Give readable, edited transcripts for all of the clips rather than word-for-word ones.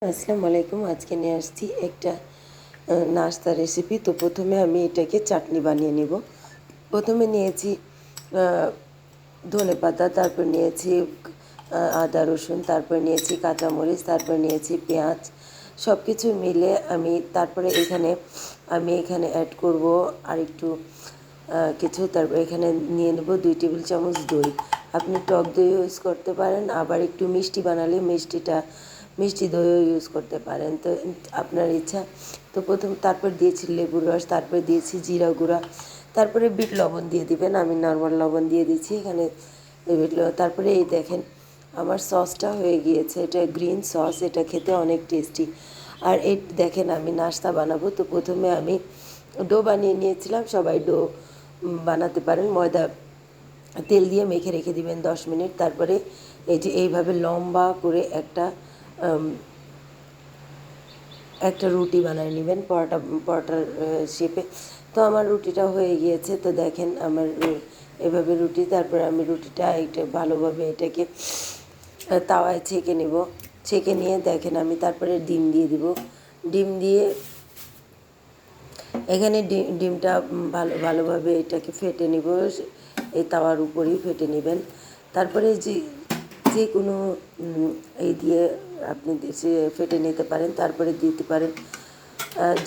আসসালামু আলাইকুম। আজকে নিয়ে আসছি একটা নাস্তা রেসিপি। তো প্রথমে আমি এটাকে চাটনি বানিয়ে নিব। প্রথমে নিয়েছি ধনেপাতা, তারপর নিয়েছি আদা রসুন, তারপর নিয়েছি কাঁচামরিচ, তারপর নিয়েছি পেঁয়াজ। সব কিছু মিলে তারপরে আমি এখানে অ্যাড করব আর একটু কিছু। তারপর এখানে নিয়ে নেব 2 টেবিল চামচ দই। আপনি টক দই ইউজ করতে পারেন, আবার একটু মিষ্টি বানালে মিষ্টি দইও ইউজ করতে পারেন, তো আপনার ইচ্ছা। তো তারপর দিয়েছি লেবুর রস, তারপরে দিয়েছি জিরা গুঁড়া, তারপরে বিট লবণ দিয়ে দিবেন। আমি নর্মাল লবণ দিয়ে দিচ্ছি এখানে। তারপরে এই দেখেন আমার সসটা হয়ে গিয়েছে। এটা গ্রিন সস, এটা খেতে অনেক টেস্টি। আর এই দেখেন আমি নাস্তা বানাবো। তো প্রথমে আমি ডো বানিয়ে নিয়েছিলাম। সবাই ডো বানাতে পারেন। ময়দা তেল দিয়ে মেখে রেখে দিবেন 10 মিনিট। তারপরে এই যে এইভাবে লম্বা করে একটা রুটি বানিয়ে নেবেন পরোটার শেপে। তো আমার রুটিটা হয়ে গিয়েছে। তো দেখেন আমার এভাবে রুটি। তারপরে আমি রুটিটা ভালোভাবে এটাকে তাওয়ায় ছেঁকে নেব। ছেঁকে নিয়ে দেখেন আমি তারপরে ডিম দিয়ে দিব। ডিম দিয়ে এখানে ডিমটা ভালোভাবে এটাকে ফেটে নিব। এই তাওয়ার উপরেই ফেটে নেবেন। তারপরে যে কোনো এই দিয়ে আপনি ফেটে নিতে পারেন। তারপরে দিতে পারেন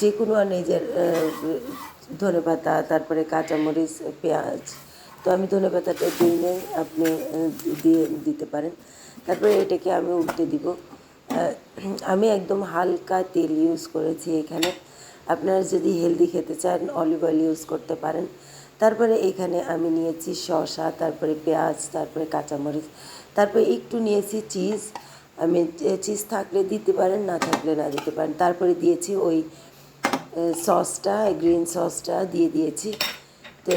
যে কোনো নিজের ধনেপাতা, তারপরে কাঁচামরিচ, পেঁয়াজ। তো আমি ধনেপাতাটা দিই নেই, আপনি দিয়ে দিতে পারেন। তারপরে এটাকে আমি উল্টে দিব। আমি একদম হালকা তেল ইউজ করেছি এখানে। আপনারা যদি হেলদি খেতে চান অলিভ অয়েল ইউজ করতে পারেন। তারপরে এখানে আমি নিয়েছি শসা, তারপরে পেঁয়াজ, তারপরে কাঁচামরিচ, তারপরে একটু নিয়েছি চিজ। আমি চিজ থাকলে দিতে পারেন, না থাকলে না দিতে পারেন। তারপরে দিয়েছি ওই সসটা, গ্রিন সসটা দিয়ে দিয়েছি। তো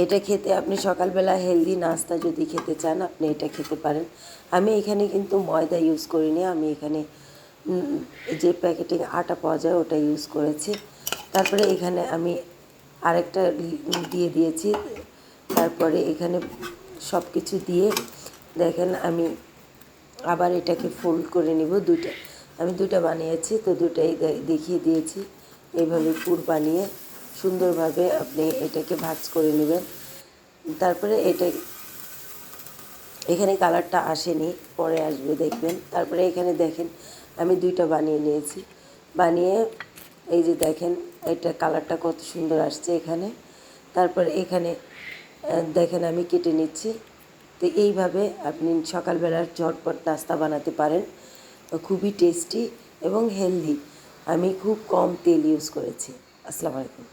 এটা খেতে আপনি সকালবেলা হেলদি নাস্তা যদি খেতে চান আপনি এটা খেতে পারেন। আমি এখানে কিন্তু ময়দা ইউজ করিনি, আমি এখানে যে প্যাকেটিং আটা পাওয়া যায় ওটা ইউজ করেছি। তারপরে এখানে আমি আরেকটা দিয়ে দিয়েছি। তারপরে এখানে সব কিছু দিয়ে দেখেন আমি আবার এটাকে ফোল্ড করে নিব। আমি দুটা বানিয়েছি, তো দুটাই দেখিয়ে দিয়েছি। এইভাবে পুর বানিয়ে সুন্দরভাবে আপনি এটাকে ভাঁজ করে নেবেন। তারপরে এখানে কালারটা আসেনি, পরে আসবে দেখবেন। তারপরে এখানে দেখেন আমি দুইটা বানিয়ে নিয়েছি। বানিয়ে এই যে দেখেন এটা কালারটা কত সুন্দর আসছে এখানে। তারপরে এখানে দেখেন আমি কেটে নিচ্ছি। তো এইভাবে আপনি সকালবেলার ঝটপট নাস্তা বানাতে পারেন। খুবই টেস্টি এবং হেলদি। আমি খুব কম তেল ইউজ করেছি। আসসালামু আলাইকুম।